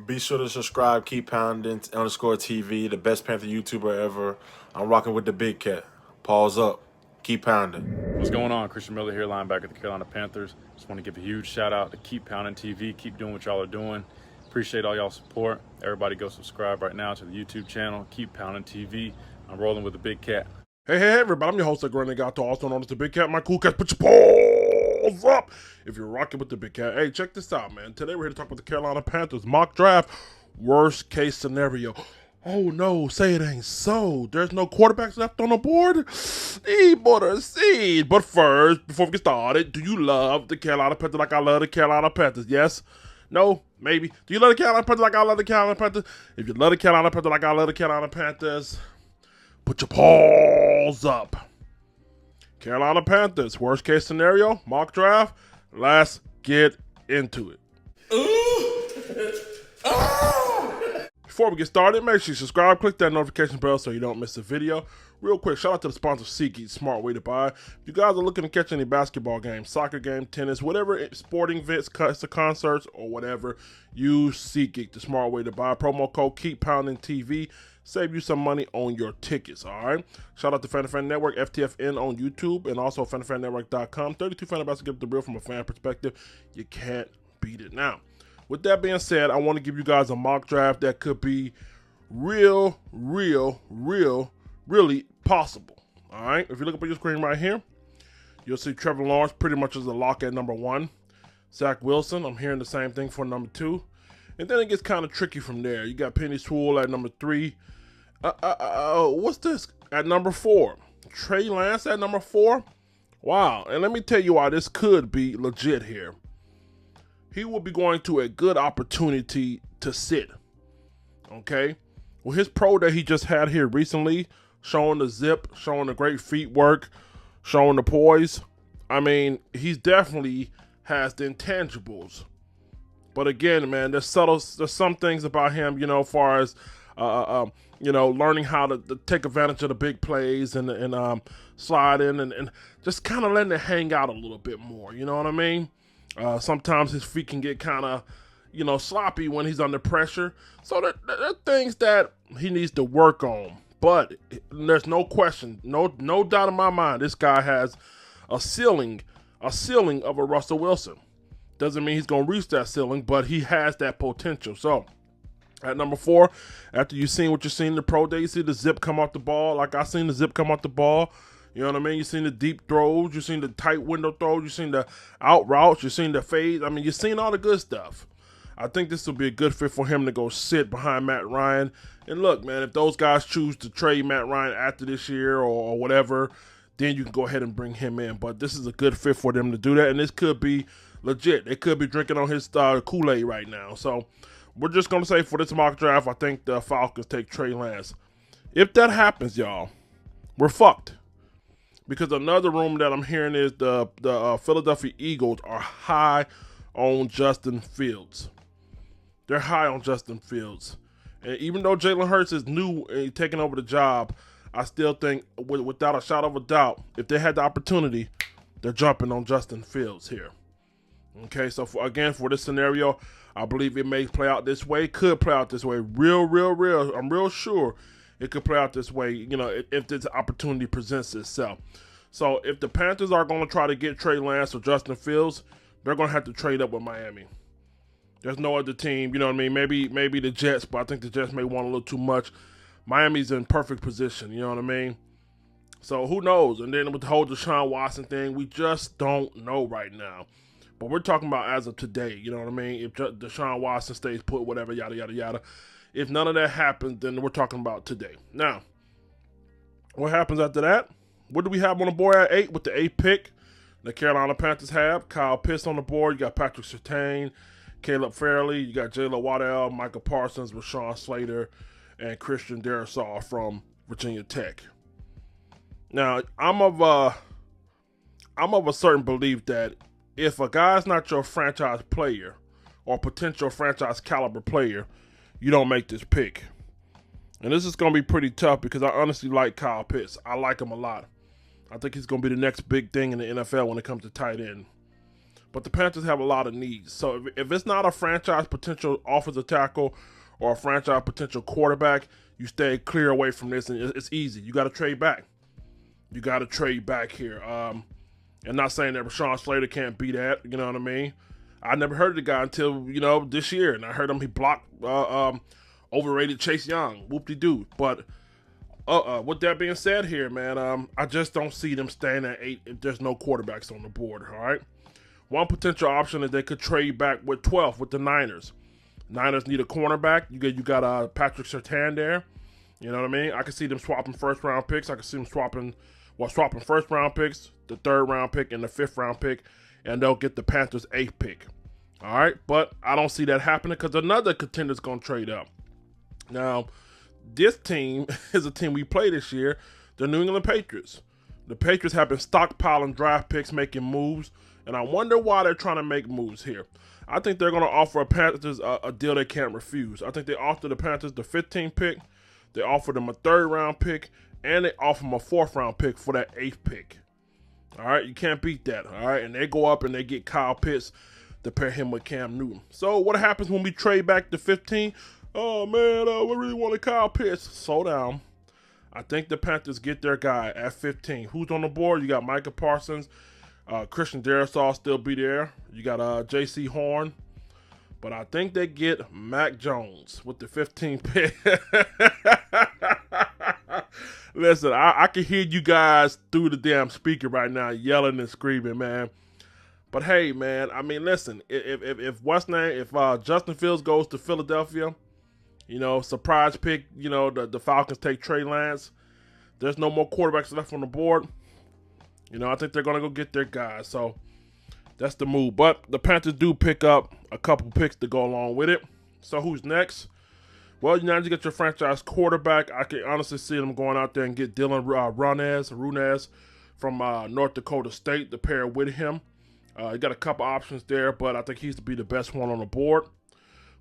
Be sure to subscribe, keep pounding, _TV, the best Panther YouTuber ever. I'm rocking with the big cat. Pause up. Keep pounding. What's going on? Christian Miller here, linebacker of the Carolina Panthers. Just want to give a huge shout out to Keep Pounding TV. Keep doing what y'all are doing. Appreciate all y'all support. Everybody go subscribe right now to the YouTube channel, Keep Pounding TV. I'm rolling with the big cat. Hey, everybody, I'm your host, Gato, also known as the Big Cat. My cool cat, put your paws up if you're rocking with the Big Cat. Hey, check this out, man. Today we're here to talk about the Carolina Panthers mock draft. Worst case scenario. Oh, no, say it ain't so. There's no quarterbacks left on the board? But first, before we get started, do you love the Carolina Panthers like I love the Carolina Panthers? Yes? No? Maybe? Do you love the Carolina Panthers like I love the Carolina Panthers? If you love the Carolina Panthers like I love the Carolina Panthers, put your paws up. Carolina Panthers, worst case scenario, mock draft. Let's get into it. Before we get started, make sure you subscribe, click that notification bell so you don't miss a video. Real quick, shout out to the sponsor SeatGeek, smart way to buy. If you guys are looking to catch any basketball games, soccer game, tennis, whatever sporting events, concerts, or whatever, use SeatGeek, the smart way to buy. Promo code Keep Pounding TV. Save you some money on your tickets, all right? Shout out to Fan Network, FTFN on YouTube, and also FanFanNetwork.com. 32 fan about to give the real from a fan perspective. You can't beat it. Now, with that being said, I want to give you guys a mock draft that could be really possible, all right? If you look up at your screen right here, you'll see Trevor Lawrence pretty much as a lock at number 1. Zach Wilson, I'm hearing the same thing for number 2. And then it gets kind of tricky from there. You got Penny Sewell at number 3. What's this? At number 4. Trey Lance at number 4. Wow. And let me tell you why this could be legit here. He will be going to a good opportunity to sit. Okay? Well, his pro that he just had here recently, showing the zip, showing the great feet work, showing the poise. I mean, he's definitely has the intangibles. But again, man, there's some things about him, as far as, learning how to take advantage of the big plays and slide in and just kind of letting it hang out a little bit more. You know what I mean? Sometimes his feet can get kind of, sloppy when he's under pressure. So there are things that he needs to work on. But there's no question, no doubt in my mind, this guy has a ceiling of a Russell Wilson. Doesn't mean he's going to reach that ceiling, but he has that potential. So, at number 4, after you've seen what you've seen in the pro day, you see the zip come off the ball, like I seen the zip come off the ball. You know what I mean? You've seen the deep throws, you've seen the tight window throws, you've seen the out routes, you've seen the fades. I mean, you've seen all the good stuff. I think this will be a good fit for him to go sit behind Matt Ryan. And look, man, if those guys choose to trade Matt Ryan after this year or whatever, then you can go ahead and bring him in. But this is a good fit for them to do that, and this could be legit. They could be drinking on his Kool-Aid right now. So we're just going to say for this mock draft, I think the Falcons take Trey Lance. If that happens, y'all, we're fucked. Because another rumor that I'm hearing is the Philadelphia Eagles are high on Justin Fields. They're high on Justin Fields. And even though Jalen Hurts is new and taking over the job, I still think, without a shadow of a doubt, if they had the opportunity, they're jumping on Justin Fields here. Okay, so for this scenario, I believe it may play out this way. Could play out this way. Real. I'm real sure it could play out this way, if this opportunity presents itself. So if the Panthers are going to try to get Trey Lance or Justin Fields, they're going to have to trade up with Miami. There's no other team, you know what I mean? Maybe the Jets, but I think the Jets may want a little too much. Miami's in perfect position, you know what I mean? So who knows? And then with the whole Deshaun Watson thing, we just don't know right now. But we're talking about as of today, you know what I mean? If Deshaun Watson stays put, whatever, yada, yada, yada. If none of that happens, then we're talking about today. Now, what happens after that? What do we have on the board at 8 with the 8th pick? The Carolina Panthers have Kyle Pitts on the board. You got Patrick Surtain, Caleb Farley. You got Jaylen Waddell, Michael Parsons, Rashawn Slater, and Christian Darrisaw from Virginia Tech. Now, I'm of a certain belief that if a guy's not your franchise player or potential franchise caliber player, you don't make this pick. And this is going to be pretty tough because I honestly like Kyle Pitts. I like him a lot. I think he's going to be the next big thing in the NFL when it comes to tight end. But the Panthers have a lot of needs. So if it's not a franchise potential offensive tackle or a franchise potential quarterback, you stay clear away from this, and it's easy. You got to trade back. You got to trade back here. And not saying that Rashawn Slater can't be that, you know what I mean? I never heard of the guy until, this year, and I heard him, he blocked overrated Chase Young. Whoop-de-doo. But with that being said here, man, I just don't see them staying at 8 if there's no quarterbacks on the board, all right? One potential option is they could trade back with 12 with the Niners. Niners need a cornerback. You got Patrick Surtain there. You know what I mean? I can see them swapping first-round picks. I can see them swapping first-round picks, the third-round pick, and the fifth-round pick, and they'll get the Panthers' 8th pick. All right? But I don't see that happening because another contender's going to trade up. Now, this team is a team we play this year, the New England Patriots. The Patriots have been stockpiling draft picks, making moves, and I wonder why they're trying to make moves here. I think they're going to offer the Panthers a deal they can't refuse. I think they offered the Panthers the 15th pick, they offered them a third-round pick, and they offered them a fourth-round pick for that 8th pick. All right, you can't beat that, all right? And they go up and they get Kyle Pitts to pair him with Cam Newton. So what happens when we trade back to 15? Oh, man, we really wanted Kyle Pitts. Slow down. I think the Panthers get their guy at 15. Who's on the board? You got Micah Parsons. Christian Darrisaw still be there. You got J.C. Horn. But I think they get Mac Jones with the 15th pick. Listen, I can hear you guys through the damn speaker right now yelling and screaming, man. But hey, man, I mean, listen, if Justin Fields goes to Philadelphia, surprise pick, the Falcons take Trey Lance, there's no more quarterbacks left on the board. I think they're going to go get their guys. So that's the move. But the Panthers do pick up a couple picks to go along with it. So who's next? Well, now you get your franchise quarterback. I can honestly see them going out there and get Dylan Runez from North Dakota State to pair with him. You got a couple options there, but I think he's to be the best one on the board.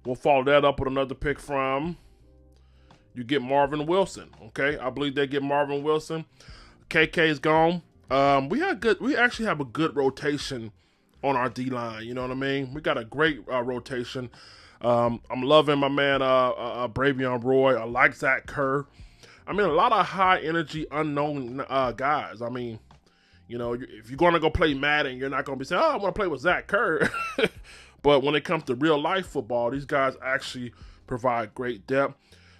We'll follow that up with another pick from, you get Marvin Wilson. Okay, I believe they get Marvin Wilson. KK's gone. We actually have a good rotation on our D-line, you know what I mean? We got a great rotation. I'm loving my man Bravion Roy. I like Zach Kerr. I mean, a lot of high-energy, unknown guys. I mean, if you're going to go play Madden, you're not going to be saying, I want to play with Zach Kerr. But when it comes to real-life football, these guys actually provide great depth.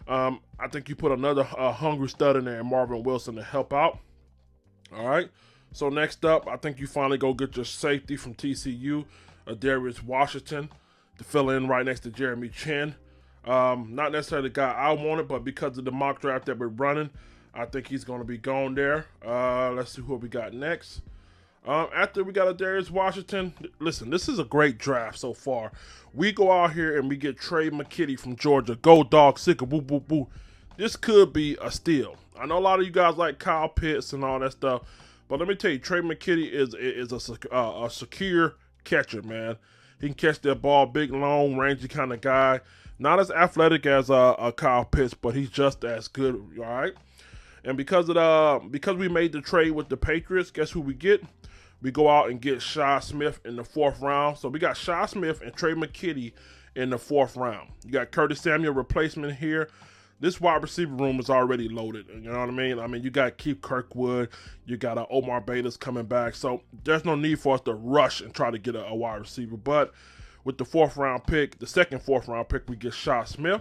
I think you put another hungry stud in there, Marvin Wilson, to help out. All right. So next up, I think you finally go get your safety from TCU, Darius Washington, to fill in right next to Jeremy Chin. Not necessarily the guy I wanted, but because of the mock draft that we're running, I think he's going to be gone there. Let's see who we got next. After we got a Darius Washington, listen, this is a great draft so far. We go out here and we get Trey McKitty from Georgia. Go Dog, sicker, boo, boo, boo. This could be a steal. I know a lot of you guys like Kyle Pitts and all that stuff, but let me tell you, Trey McKitty is a secure catcher, man. He can catch that ball, big, long, rangy kind of guy. Not as athletic as Kyle Pitts, but he's just as good, all right? And because we made the trade with the Patriots, guess who we get? We go out and get Shi Smith in the 4th round. So we got Shi Smith and Trey McKitty in the 4th round. You got Curtis Samuel replacement here. This wide receiver room is already loaded. You know what I mean? I mean, you got Keith Kirkwood. You got Omar Bayless coming back. So there's no need for us to rush and try to get a wide receiver. But with the 4th round pick, the second 4th round pick, we get Shi Smith.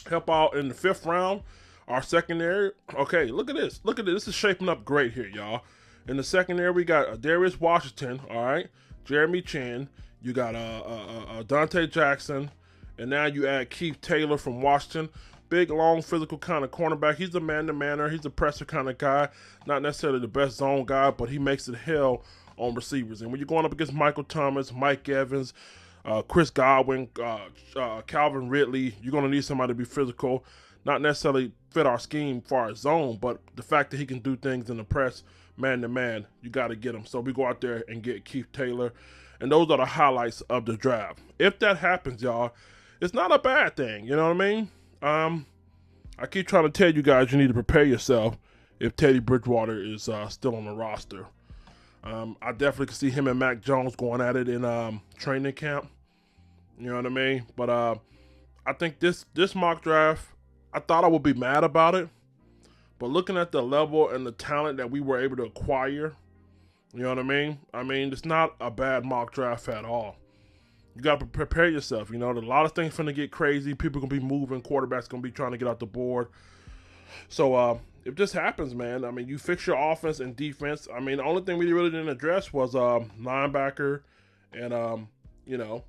Help out in the 5th round. Our secondary. Okay, look at this. Look at this. This is shaping up great here, y'all. In the secondary, we got Darius Washington, all right? Jeremy Chin. You got Dante Jackson. And now you add Keith Taylor from Washington. Big, long, physical kind of cornerback. He's a man-to-manner. He's a presser kind of guy. Not necessarily the best zone guy, but he makes it hell on receivers. And when you're going up against Michael Thomas, Mike Evans, Chris Godwin, Calvin Ridley, you're going to need somebody to be physical. Not necessarily fit our scheme for our zone, but the fact that he can do things in the press, man-to-man, you got to get him. So we go out there and get Keith Taylor. And those are the highlights of the draft. If that happens, y'all, it's not a bad thing. You know what I mean? I keep trying to tell you guys you need to prepare yourself if Teddy Bridgewater is still on the roster. I definitely can see him and Mac Jones going at it in training camp. You know what I mean? But I think this mock draft, I thought I would be mad about it. But looking at the level and the talent that we were able to acquire, you know what I mean? I mean, it's not a bad mock draft at all. You got to prepare yourself. You know, a lot of things finna get crazy. People going to be moving. Quarterbacks going to be trying to get out the board. So, if this happens, man, I mean, you fix your offense and defense. I mean, the only thing we really didn't address was linebacker and, you know,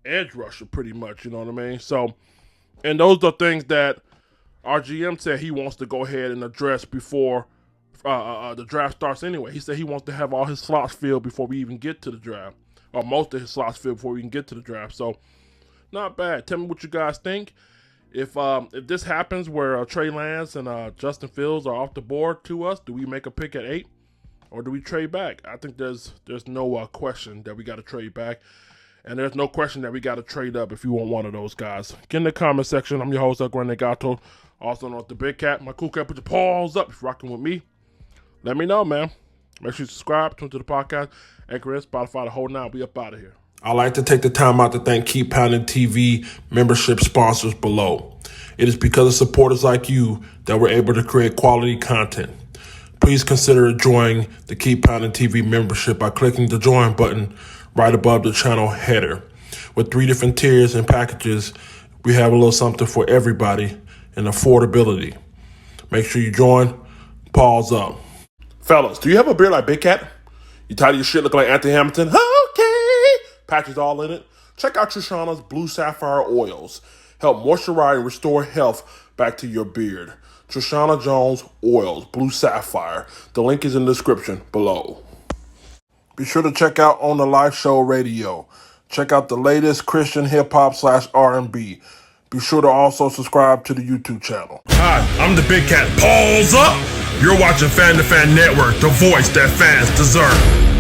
edge rusher pretty much, you know what I mean? So, and those are things that our GM said he wants to go ahead and address before the draft starts anyway. He said he wants to have all his slots filled before we even get to the draft, or most of his slots filled before we can get to the draft. So, not bad. Tell me what you guys think. If this happens where Trey Lance and Justin Fields are off the board to us, do we make a pick at 8, or do we trade back? I think there's no question that we got to trade back. And there's no question that we got to trade up if you want one of those guys. Get in the comment section. I'm your host, El Gato. Also known as the Big Cat. My cool cat, put your paws up if you're rocking with me. Let me know, man. Make sure you subscribe, tune to the podcast, Anchor, Spotify, the whole nine. We up out of here. I'd like to take the time out to thank Keep Pounding TV membership sponsors below. It is because of supporters like you that we're able to create quality content. Please consider joining the Keep Pounding TV membership by clicking the join button right above the channel header. With 3 different tiers and packages, we have a little something for everybody and affordability. Make sure you join. Pause up. Fellas, do you have a beard like Big Cat? You tired of your shit looking like Anthony Hamilton? Okay. Patches all in it? Check out Trishana's Blue Sapphire Oils. Help moisturize and restore health back to your beard. Trishana Jones Oils, Blue Sapphire. The link is in the description below. Be sure to check out On the Live Show Radio. Check out the latest Christian hip-hop / R&B. Be sure to also subscribe to the YouTube channel. Hi, I'm the Big Cat. Pause up! You're watching Fan to Fan Network, the voice that fans deserve.